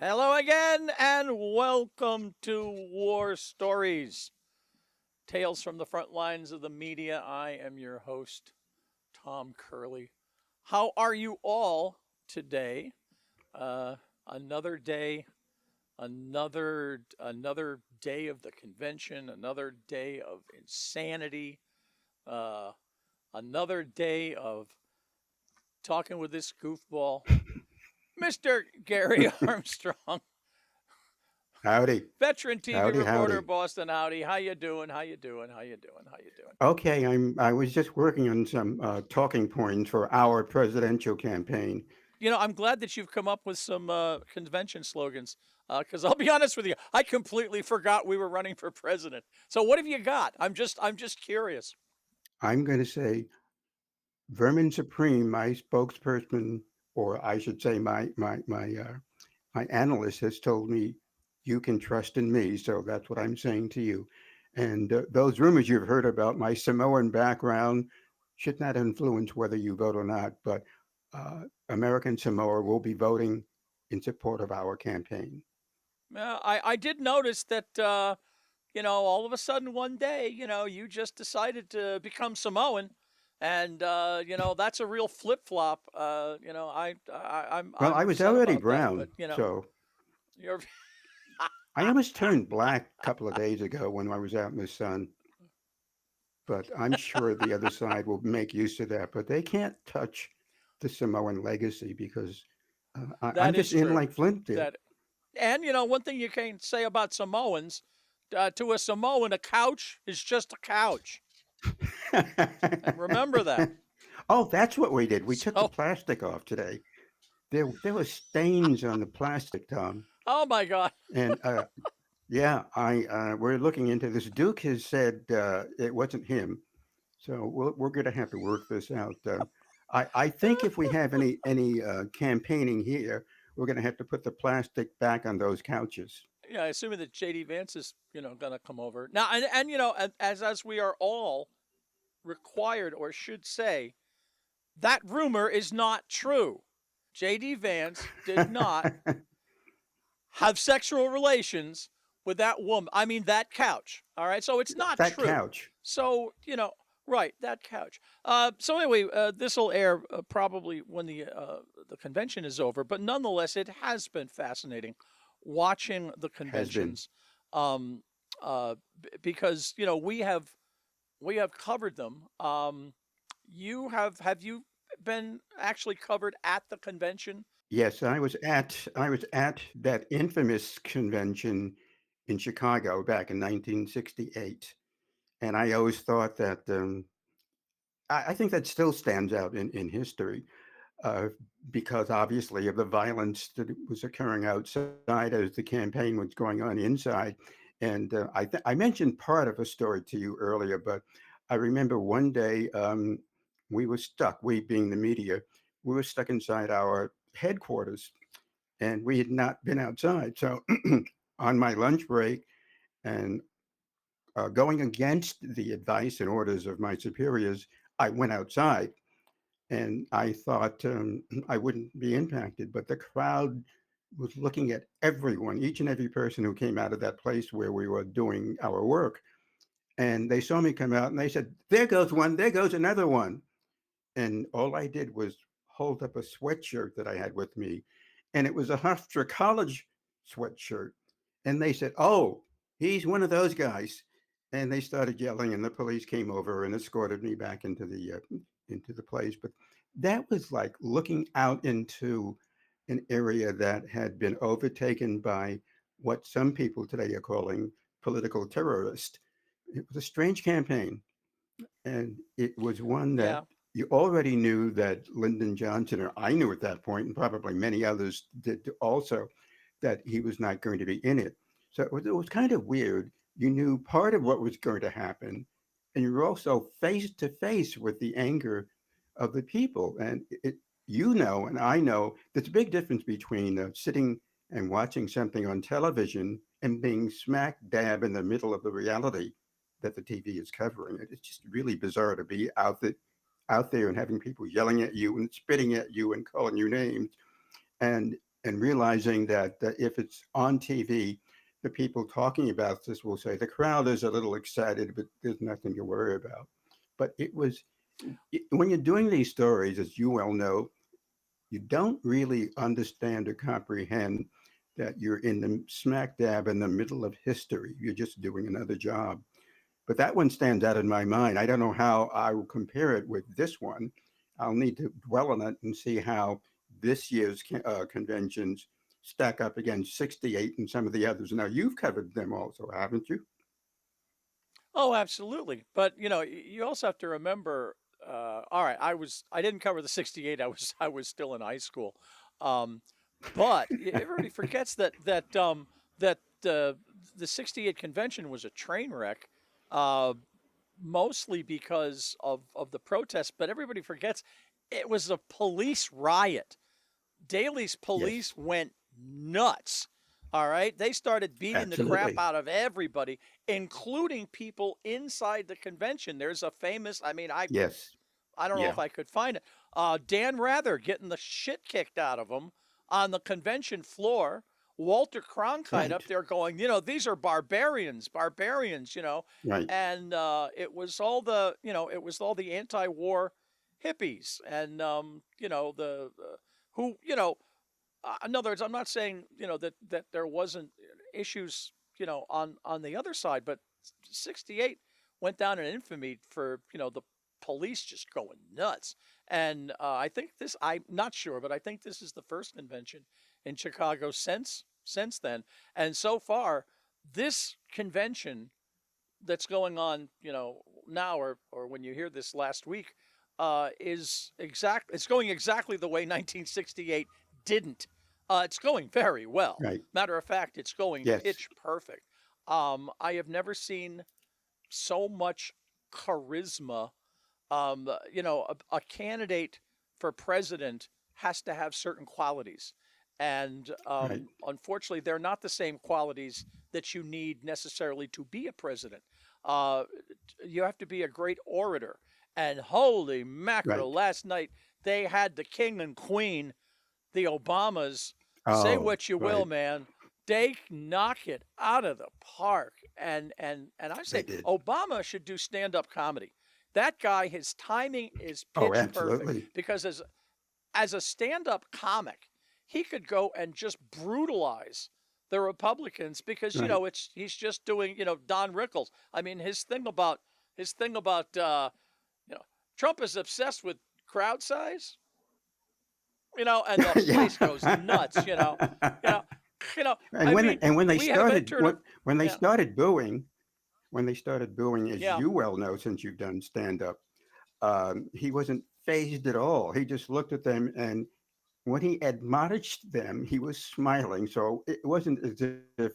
Hello again, and welcome to War Stories, Tales from the Front Lines of the Media. I am your host, Tom Curley. How are you all today? Another day, another day of the convention, another day of insanity, uh, another day of talking with this goofball, Mr. Gary Armstrong. Howdy, Veteran TV howdy, reporter, howdy. Boston Howdy. How you doing? How you doing? How you doing? How you doing? Okay, I was just working on some talking points for our presidential campaign. I'm glad that you've come up with some convention slogans. Because I'll be honest with you, I completely forgot we were running for president. So what have you got? I'm just curious. I'm going to say Vermin Supreme, my spokesperson, or I should say my analyst has told me you can trust in me. So that's what I'm saying to you. And those rumors you've heard about my Samoan background should not influence whether you vote or not. But American Samoa will be voting in support of our campaign. I did notice that all of a sudden one day, you just decided to become Samoan, and that's a real flip flop. Well, I'm I was upset already about that, but brown, so you're I almost turned black a couple of days ago when I was out in the sun. But I'm sure the other side will make use of that. But they can't touch the Samoan legacy because I'm that just is in true. like Flint did. That And one thing you can say about Samoans, to a Samoan, a couch is just a couch. Remember that. Oh, that's what we did. We took the So, plastic off today. There were stains on the plastic, Tom. oh my God. And yeah, I we're looking into this. Duke has said it wasn't him. So we're going to have to work this out. I think if we have any campaigning here, we're going to have to put the plastic back on those couches. Yeah, assuming that JD Vance is, going to come over now, and as we are all required or should say, that rumor is not true. JD Vance did not have sexual relations with that woman. I mean, that couch. All right. So it's not That true. couch. So, right, that couch. So anyway, this will air probably when the convention is over, but nonetheless, it has been fascinating watching the Has been. conventions, um, because we have covered them. Have you been actually covered at the convention? Yes, I was at that infamous convention in Chicago back in 1968, and I always thought that I think that still stands out in history uh, because obviously of the violence that was occurring outside as the campaign was going on inside. And I mentioned part of a story to you earlier, but I remember one day we were stuck, we being the media, we were stuck inside our headquarters and we had not been outside. So on my lunch break and going against the advice and orders of my superiors, I went outside and I thought I wouldn't be impacted, but the crowd was looking at everyone, each and every person who came out of that place where we were doing our work. And they saw me come out and they said, "There goes one, there goes another one." And all I did was hold up a sweatshirt that I had with me. And it was a Hofstra College sweatshirt. And they said, "Oh, he's one of those guys." And they started yelling, and the police came over and escorted me back into the place. But that was like looking out into an area that had been overtaken by what some people today are calling political terrorist. It was a strange campaign, and it was one that Yeah. you already knew that Lyndon Johnson, or I knew at that point, and probably many others did also, that he was not going to be in it. So it was kind of weird. You knew part of what was going to happen, and you were also face to face with the anger of the people. And and I know there's a big difference between sitting and watching something on television and being smack dab in the middle of the reality that the TV is covering. It's just really bizarre to be out there and having people yelling at you and spitting at you and calling you names. And and realizing that if it's on TV, the people talking about this will say the crowd is a little excited, but there's nothing to worry about. But when you're doing these stories, as you well know, you don't really understand or comprehend that you're in the smack dab in the middle of history. You're just doing another job. But that one stands out in my mind. I don't know how I will compare it with this one. I'll need to dwell on it and see how this year's conventions stack up against 68 and some of the others. Now, you've covered them also, haven't you? Oh, absolutely. But you also have to remember. All right, I didn't cover the '68. I was still in high school. Um, but everybody forgets that the '68 convention was a train wreck, uh, mostly because of the protests. But everybody forgets it was a police riot. Daley's Yes, police went nuts. All right. They started beating the crap absolutely. out of everybody, including people inside the convention. There's a famous, Yes. I don't know if Yeah. I could find it. Dan Rather getting the shit kicked out of him on the convention floor. Walter Cronkite Right. up there going, these are barbarians, barbarians, Right. and it was all the anti-war hippies, and the who in other words, I'm not saying that there wasn't issues on the other side, but '68 went down in infamy for the police just going nuts. And I think I'm not sure, but I think this is the first convention in Chicago since then. And so far, this convention that's going on, now or when you hear this last week, it's going exactly the way 1968 didn't. It's going very well. Right. Matter of fact, it's going Yes. pitch perfect. I have never seen so much charisma. A candidate for president has to have certain qualities. And Right. unfortunately, they're not the same qualities that you need necessarily to be a president. Uh, you have to be a great orator. And holy mackerel, Right. last night they had the king and queen, the Obamas. Say Oh, what you will, right. man. They knock it out of the park. And I They say did. Obama should do stand-up comedy. That guy, his timing is Oh, pitch perfect absolutely. because as a stand-up comic, he could go and just brutalize the Republicans because Right. he's just doing Don Rickles. I mean his thing about you know Trump is obsessed with crowd size, and the Yeah. place goes nuts. You know, you know. and I when mean, and when they we have started entered a when they yeah, started booing, when they started booing, as yeah. you well know, since you've done stand up, he wasn't phased at all. He just looked at them, and when he admonished them, he was smiling. So it wasn't as if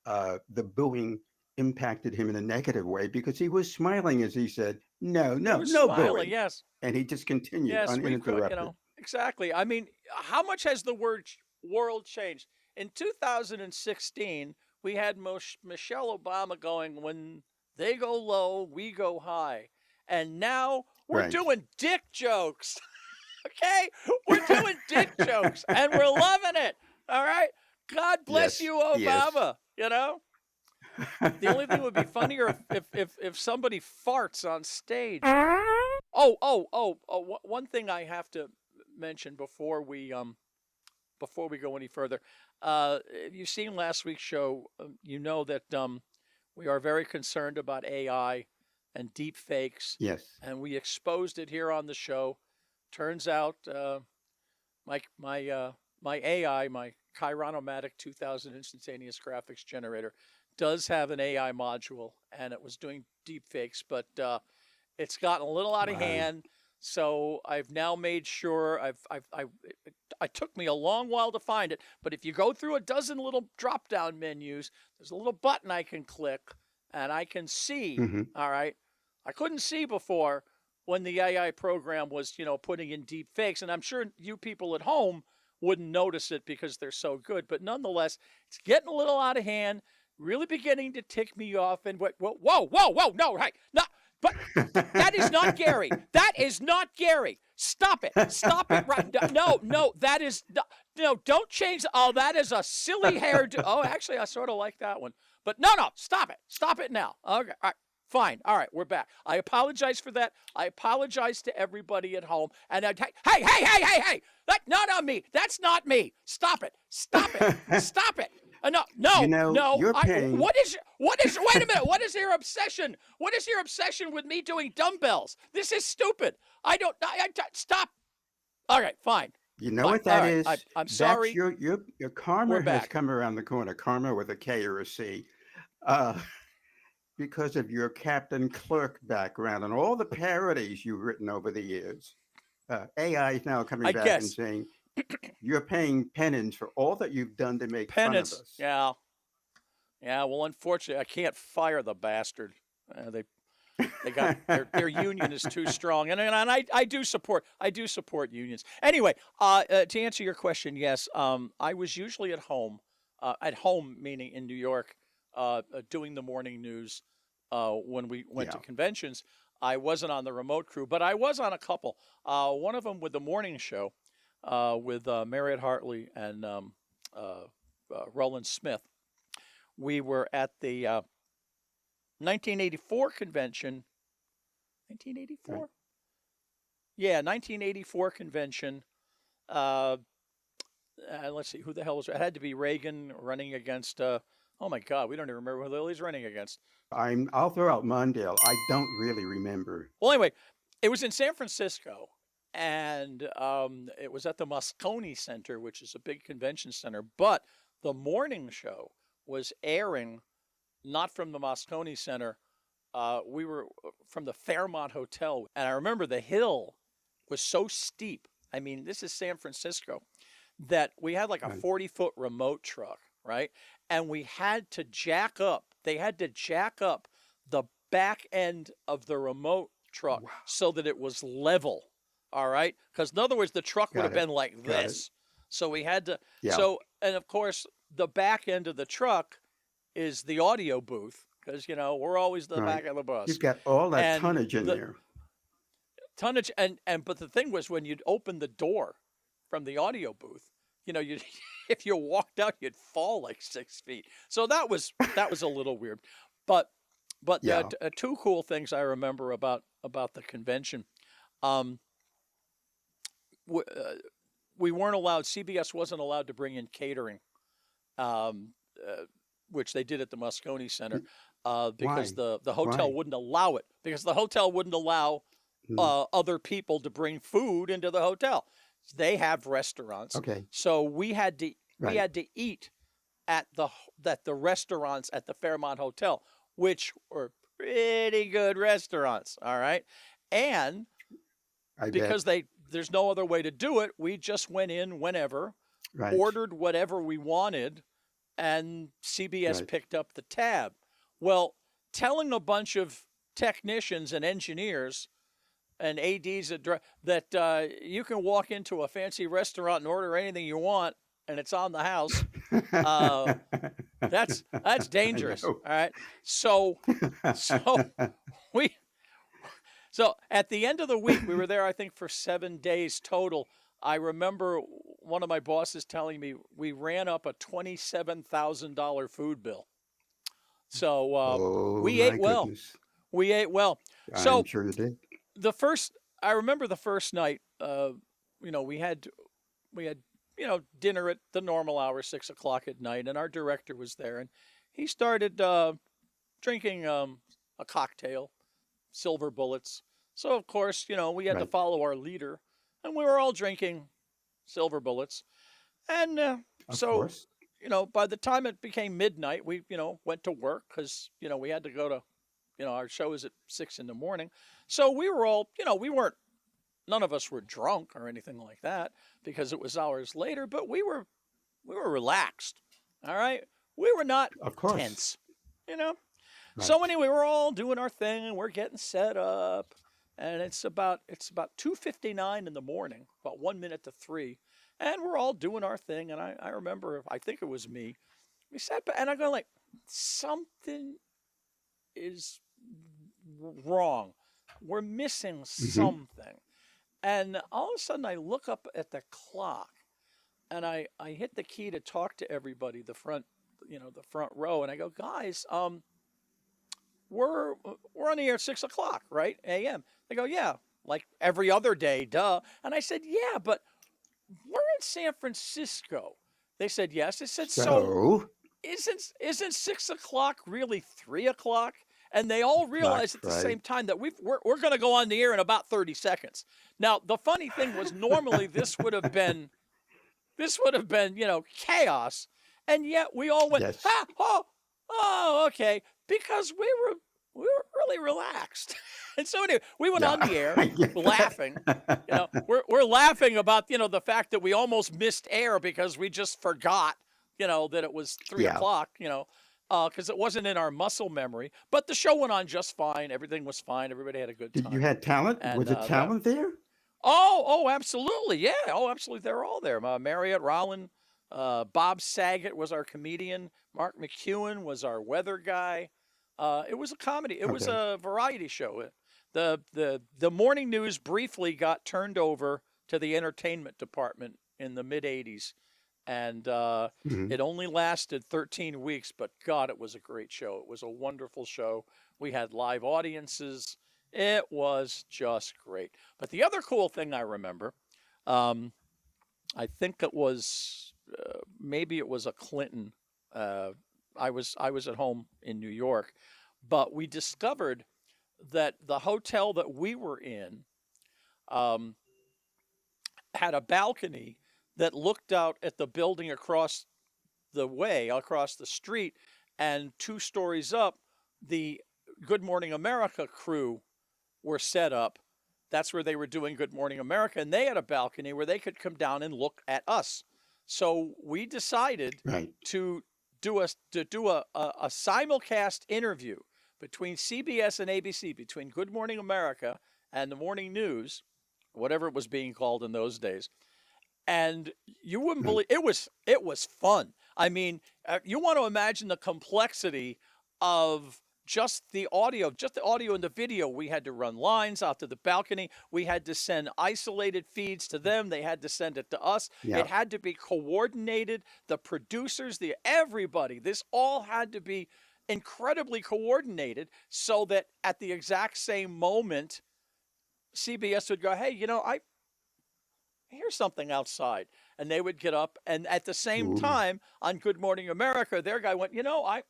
the booing impacted him in a negative way because he was smiling as he said, "No, He no, was no smiling. booing," Yes, and he just continued yes. We could, uninterrupted. exactly. I mean, how much has the world changed? In 2016, we had Michelle Obama going, "When they go low, we go high," and now we're Right. doing dick jokes. Okay, we're doing dick jokes, and we're loving it. All right. God bless Yes. you, Yes. Obama. The only thing would be funnier if somebody farts on stage. Oh, one thing I have to mention before we go any further. If you've seen last week's show, you know that we are very concerned about AI and deep fakes, Yes. and we exposed it here on the show. Turns out my AI, my Chironomatic 2000 instantaneous graphics generator, does have an AI module, and it was doing deep fakes, but it's gotten a little out of Wow. hand. So I've now made sure it took me a long while to find it, but if you go through a dozen little drop down menus, there's a little button I can click and I can see. Hmm. All right. I couldn't see before when the AI program was, putting in deep fakes. And I'm sure you people at home wouldn't notice it because they're so good. But nonetheless, it's getting a little out of hand, really beginning to tick me off. And whoa, no, hey, no, but that is not Gary. That is not Gary. Stop it. Stop it right. No, that is not. don't change. Oh, that is a silly hairdo. Oh, actually, I sort of like that one. But no, stop it. Stop it now. Okay, all right, fine. All right, we're back. I apologize for that. I apologize to everybody at home. And hey! Not on me. That's not me. Stop it. Stop it. Stop it. No, You no, know, no. you're paying. Wait a minute. What is your obsession? What is your obsession with me doing dumbbells? This is stupid. Stop. All right, fine. You know Fine. what All that right. is? I'm That's sorry. your We're karma has back. come around the corner. Karma with a K or a C. Uh, because of your Captain Clerk background and all the parodies you've written over the years. AI is now coming I back and guess saying you're paying penance for all that you've done to make fun of penance. us. Yeah. Yeah. Well, unfortunately, I can't fire the bastard. They got their union is too strong, and I do support unions. Anyway, to answer your question, yes, I was usually at home meaning in New York, doing the morning news. When we went to Yeah. conventions, I wasn't on the remote crew, but I was on a couple. One of them with the morning show, with Marriott Hartley and uh, Roland Smith. We were at the 1984 convention. Right. 1984? Yeah, 1984 convention. Uh, let's see, who the hell was it? It had to be Reagan running against. Oh my God, we don't even remember who the hell he's running against. I'll throw out Mondale. I don't really remember. Well, anyway, it was in San Francisco, and it was at the Moscone Center, which is a big convention center. But the morning show was airing not from the Moscone Center. We were from the Fairmont Hotel, and I remember the hill was so steep. I mean, this is San Francisco, that we had like a Right. 40-foot remote truck, right? And we had to jack up. They had to jack up the back end of the remote truck Wow. so that it was level. All right? Because in other words, the truck would have Got it. been like Got it. this. So we had to. Yeah. So, and of course, the back end of the truck is the audio booth because we're always the Right. back of the bus, You've got all that and tonnage in the there. tonnage and but the thing was when you'd open the door from the audio booth, you if you walked out, you'd fall like 6 feet. So that was a little weird, but Yeah. two cool things I remember about the convention. Um, we weren't allowed. CBS wasn't allowed to bring in catering, um, which they did at the Moscone Center, because Why? the hotel Why? wouldn't allow it. Because the hotel wouldn't allow Mm. other people to bring food into the hotel. They have restaurants, Okay. so we Right. had to eat at the restaurants at the Fairmont Hotel, which were pretty good restaurants. All right, and I bet. because there's no other way to do it, we just went in whenever, Right. ordered whatever we wanted, and CBS Right. picked up the tab. Well, telling a bunch of technicians and engineers and ADs that you can walk into a fancy restaurant and order anything you want and it's on the house, uh, that's I dangerous. know. All right, so so we so at the end of the week we were there I think for 7 days total. I remember one of my bosses telling me we ran up a $27,000 food bill. So Oh we my ate well. goodness. We ate well. I'm So sure you did. the first, I remember the first night. We had dinner at the normal hour, 6 o'clock at night, and our director was there, and he started drinking a cocktail, Silver Bullets. So of course, we had to Right. follow our leader, and we were all drinking Silver Bullets, and Of so course. by the time it became midnight, we went to work because we had to go to our show is at 6 in the morning. So we were all, none of us were drunk or anything like that because it was hours later, but we were relaxed. All right. We were not Of course. tense, you know? So Right. anyway, we're all doing our thing and we're getting set up. And it's about 2:59 in the morning, about 1 minute to 3. And we're all doing our thing. And I remember, I think it was me. We sat back and I go like, something is wrong. We're missing Hmm. something. And all of a sudden I look up at the clock and I hit the key to talk to everybody, the front, the front row, and I go, guys, we're we're on the air at 6 o'clock, right, a.m. They go, yeah, like every other day, duh. And I said, yeah, but we're in San Francisco. They said yes. I said, so So, isn't 6 o'clock really 3 o'clock? And they all clock, realized at the right? same time that we're going to go on the air in about 30 seconds. Now, the funny thing was, normally this would have been chaos, and yet we all went, Yes. ha, oh, okay, because we were really relaxed. And so anyway, we went Yeah, on the air I get laughing. that. We're laughing about the fact that we almost missed air because we just forgot that it was three Yeah. o'clock. Because it wasn't in our muscle memory. But the show went on just fine. Everything was fine. Everybody had a good Did you time. had talent? And Was it that talent there? Oh, absolutely. Yeah. Oh, absolutely. They're all there. Marriott Rowland, Bob Saget was our comedian. Mark McEwen was our weather guy. It was a comedy. It was Okay. a variety show. The morning news briefly got turned over to the entertainment department in the mid '80s, and Mhm. it only lasted 13 weeks. But God, it was a great show. It was a wonderful show. We had live audiences. It was just great. But the other cool thing I remember, um, I think it was maybe it was a Clinton. Uh, I was at home in New York, but we discovered that the hotel that we were in um, had a balcony that looked out at the building across the way, across the street, and 2 stories up, the Good Morning America crew were set up. That's where they were doing Good Morning America, and they had a balcony where they could come down and look at us. So we decided Right. to do a simulcast interview between CBS and ABC, between Good Morning America and the morning news, whatever it was being called in those days. And you wouldn't Right. believe it was fun. I mean, you want to imagine the complexity of just the audio and the video. We had to run lines out to the balcony. We had to send isolated feeds to them. They had to send it to us. Yeah. It had to be coordinated. The producers, the everybody, this all had to be incredibly coordinated so that at the exact same moment, CBS would go, "Hey, here's something outside," and they would get up, and at the same Ooh. time on Good Morning America, their guy went, I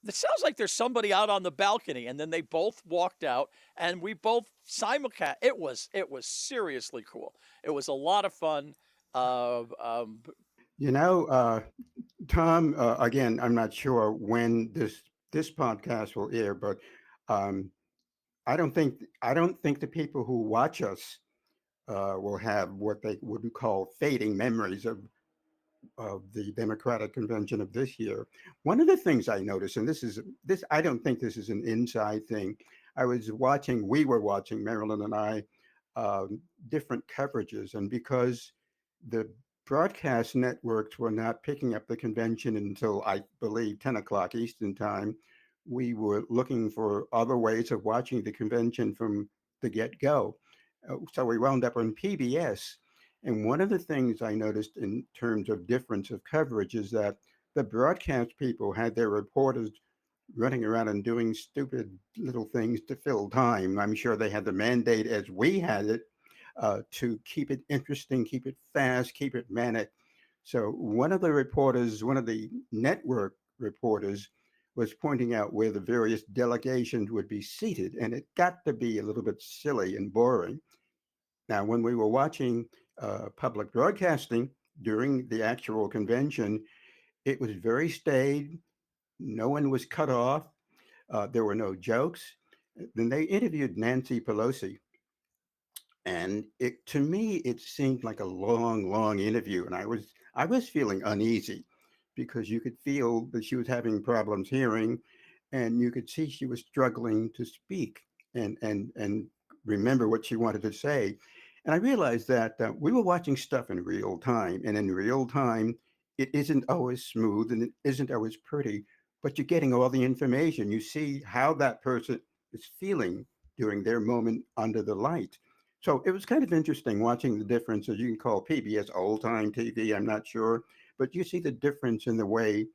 it sounds like there's somebody out on the balcony, and then they both walked out, and we both simulcast. It was seriously cool. It was a lot of fun. Uh, um, You know, Tom. Again, I'm not sure when this podcast will air, but um, I don't think the people who watch us will have what they would call fading memories of the Democratic convention of this year. One of the things I noticed, and this I don't think this is an inside thing. We were watching Marilyn and I different coverages, and because the broadcast networks were not picking up the convention until I believe 10 o'clock Eastern time, we were looking for other ways of watching the convention from the get go. So we wound up on PBS, and one of the things I noticed in terms of difference of coverage is that the broadcast people had their reporters running around and doing stupid little things to fill time. I'm sure they had the mandate, as we had it, to keep it interesting, keep it fast, keep it manic. So one of the network reporters, was pointing out where the various delegations would be seated, and it got to be a little bit silly and boring. Now, when we were watching public broadcasting during the actual convention, it was very staid. No one was cut off. There were no jokes. Then they interviewed Nancy Pelosi, and it to me it seemed like a long, long interview, and I was feeling uneasy because you could feel that she was having problems hearing, and you could see she was struggling to speak and remember what she wanted to say. And I realized that we were watching stuff in real time, and in real time, it isn't always smooth and it isn't always pretty, but you're getting all the information. You see how that person is feeling during their moment under the light. So it was kind of interesting watching the difference, as you can call PBS old time TV, I'm not sure, but you see the difference in the way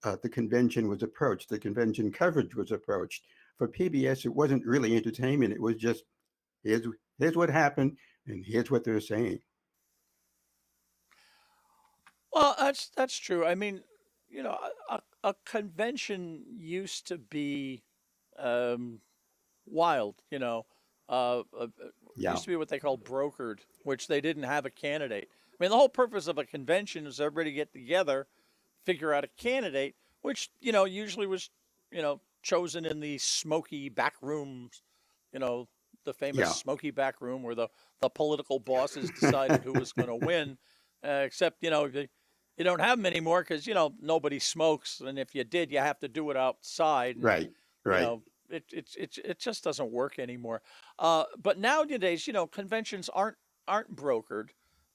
the convention was approached, the convention coverage was approached. For PBS, it wasn't really entertainment. It was just here's here's what happened and here's what they're saying. Well, that's true. I mean, a convention used to be um, wild. Yeah, Used to be what they call brokered, which they didn't have a candidate. I mean, the whole purpose of a convention is everybody get together, figure out a candidate, which usually was chosen in the smoky back rooms, you know, the famous yeah, smoky back room where the political bosses decided who was going to win. Except you don't have them anymore because nobody smokes, and if you did, you have to do it outside, and right, you right. know it just doesn't work anymore. But nowadays, conventions aren't brokered.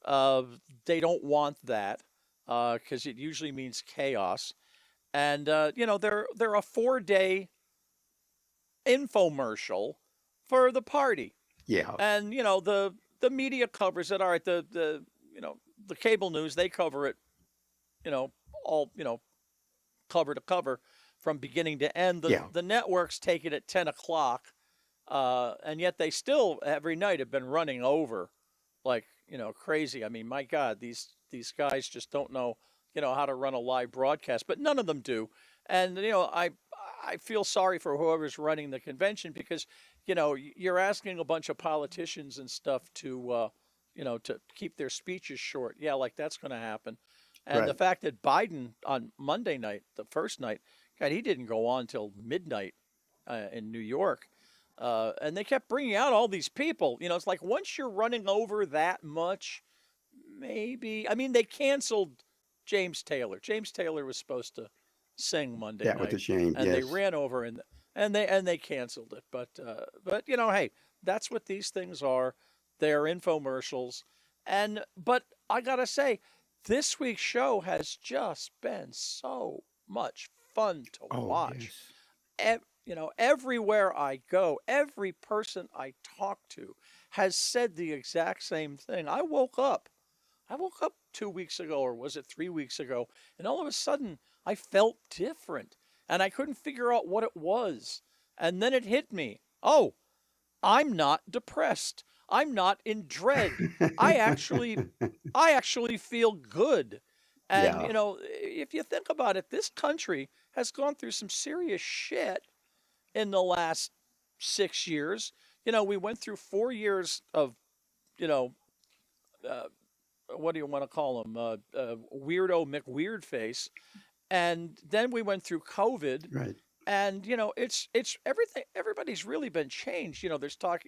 Uh, they don't want that because it usually means chaos. And they're a 4-day infomercial for the party, Yeah, and the media covers it. All right, the cable news, they cover it, you know all cover to cover from beginning to end. The yeah, the networks take it at 10 o'clock, and yet they still every night have been running over like crazy. I mean, my God, these guys just don't know how to run a live broadcast, but none of them do. And I feel sorry for whoever's running the convention because you're asking a bunch of politicians and stuff to keep their speeches short. Yeah, like that's going to happen. And the right. fact that Biden on Monday night, the first night, God, he didn't go on till midnight in New York. And they kept bringing out all these people. It's like once you're running over that much, maybe. I mean, they canceled James Taylor. James Taylor was supposed to sing Monday That was a night, shame. and they Yes, ran over and they canceled it. But hey, that's what these things are. They're infomercials, but I gotta say, this week's show has just been so much fun to oh watch. yes, Everywhere I go, every person I talk to has said the exact same thing. I woke up 2 weeks ago, or was it 3 weeks ago, and all of a sudden I felt different, and I couldn't figure out what it was. And then it hit me. Oh, I'm not depressed. I'm not in dread. I actually I actually feel good. And yeah, if you think about it, this country has gone through some serious shit in the last 6 years. We went through 4 years of, you know, uh, what do you want to call them? Weirdo McWeirdface. And then we went through COVID, right. and it's everything. Everybody's really been changed. There's talk.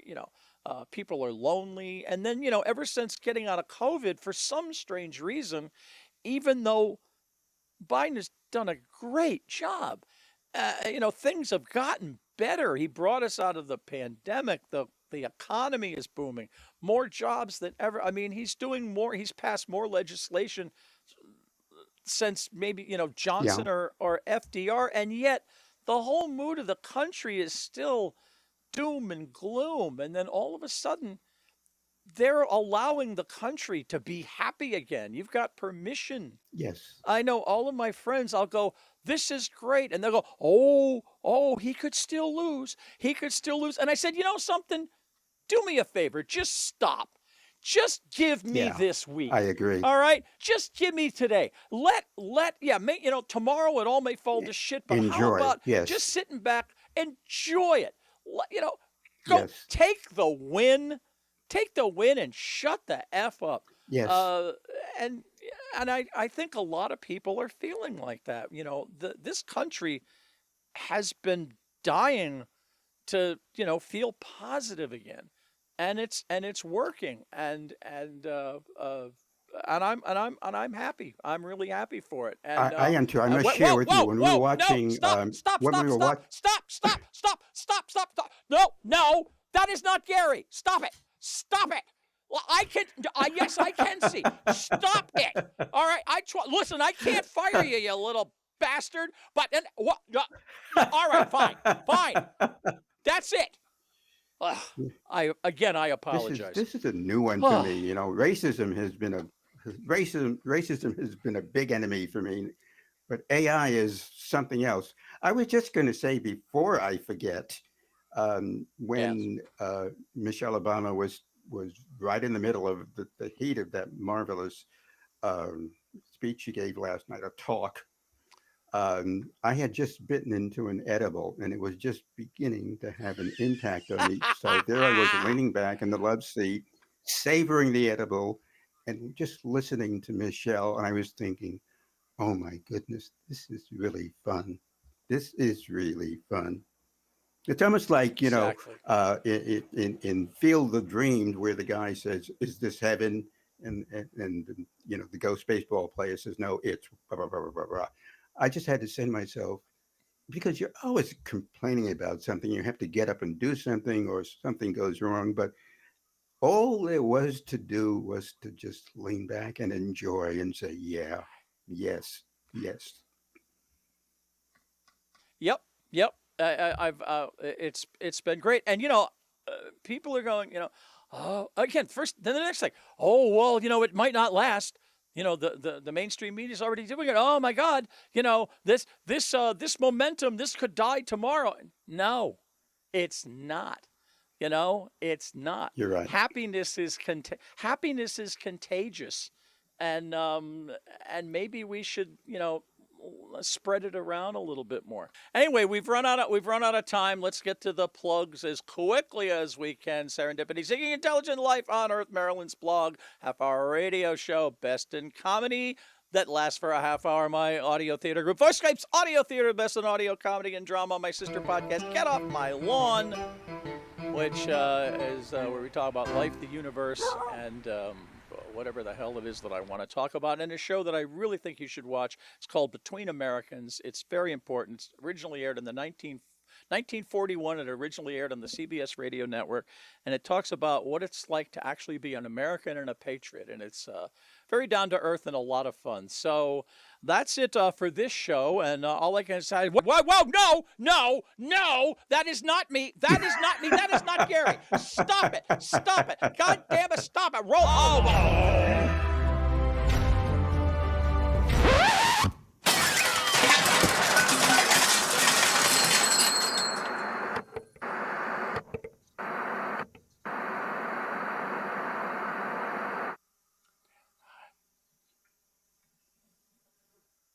People are lonely, and then ever since getting out of COVID, for some strange reason, even though Biden has done a great job, things have gotten better. He brought us out of the pandemic. The economy is booming. More jobs than ever. I mean, he's doing more. He's passed more legislation since maybe Yeah, Johnson or FDR, and yet the whole mood of the country is still doom and gloom. And then all of a sudden, they're allowing the country to be happy again. You've got permission. yes. I know all of my friends, I'll go, this is great. And they'll go, oh, he could still lose. He could still lose. And I said, you know something? Do me a favor. Just stop. Just give me Yeah, this I week. agree. All right? Just give me today. Yeah, tomorrow it all may fall to shit, but how Enjoy. about just Yes, sitting back, enjoy it? Go yes, take the win and shut the F up. yes. Uh, and I think a lot of people are feeling like that. This country has been dying to feel positive again, and it's working, and I'm happy. I'm really happy for it. I am too. I must whoa, share whoa, with you whoa, when we were whoa! No, watching, stop, stop, when we stop, were stop, watching. stop, stop, stop, stop, stop, stop. No, no, that is not Gary. Stop it. Stop it. Well, I can. Yes, I can see. Stop it. All right. Listen. I can't fire you, you little bastard. But then what? All right. Fine. Fine. That's it. Ugh, Yeah. I apologize. This is a new one for me. Oh, You know, racism has been a big enemy for me, but AI is something else. I was just going to say before I forget, yes. when Michelle Obama was right in the middle of the heat of that marvelous um, speech she gave last night, a talk. I had just bitten into an edible and it was just beginning to have an impact on me. So there I was leaning back in the love seat, savoring the edible and just listening to Michelle. And I was thinking, oh my goodness, this is really fun. This is really fun. It's almost like, Exactly. in Field of Dreams, where the guy says, "Is this heaven?" And the ghost baseball player says, "No, it's blah blah blah blah blah." Blah." I just had to say to myself, because you're always complaining about something, you have to get up and do something, or something goes wrong. But all there was to do was to just lean back and enjoy and say, "Yeah, yes, yes." Yep, yep. I've it's been great, and people are going, oh, again, first, then the next thing, oh well, it might not last. The mainstream media is already doing it. Oh my God, this momentum, this could die tomorrow. No, it's not. It's not. You're right. Happiness is contagious, and maybe we should spread it around a little bit more. Anyway, we've run out of time. Let's get to the plugs as quickly as we can. Serendipity, Seeking Intelligent Life on Earth, Maryland's blog, half-hour radio show, Best in Comedy. That lasts for a half hour. My audio theater group, Voicescape's audio theater, Best in Audio Comedy and Drama. My sister podcast, Get Off My Lawn, which is where we talk about life, the universe, and whatever the hell it is that I want to talk about. And a show that I really think you should watch. It's called Between Americans. It's very important. It's originally aired in the 1941. It originally aired on the CBS radio network, and it talks about what it's like to actually be an American and a patriot. And it's very down to earth and a lot of fun. So that's it for this show. And all I can say, whoa, no, that is not me. That is not me. That is not Gary. Stop it. God damn it, stop it. Roll. Oh,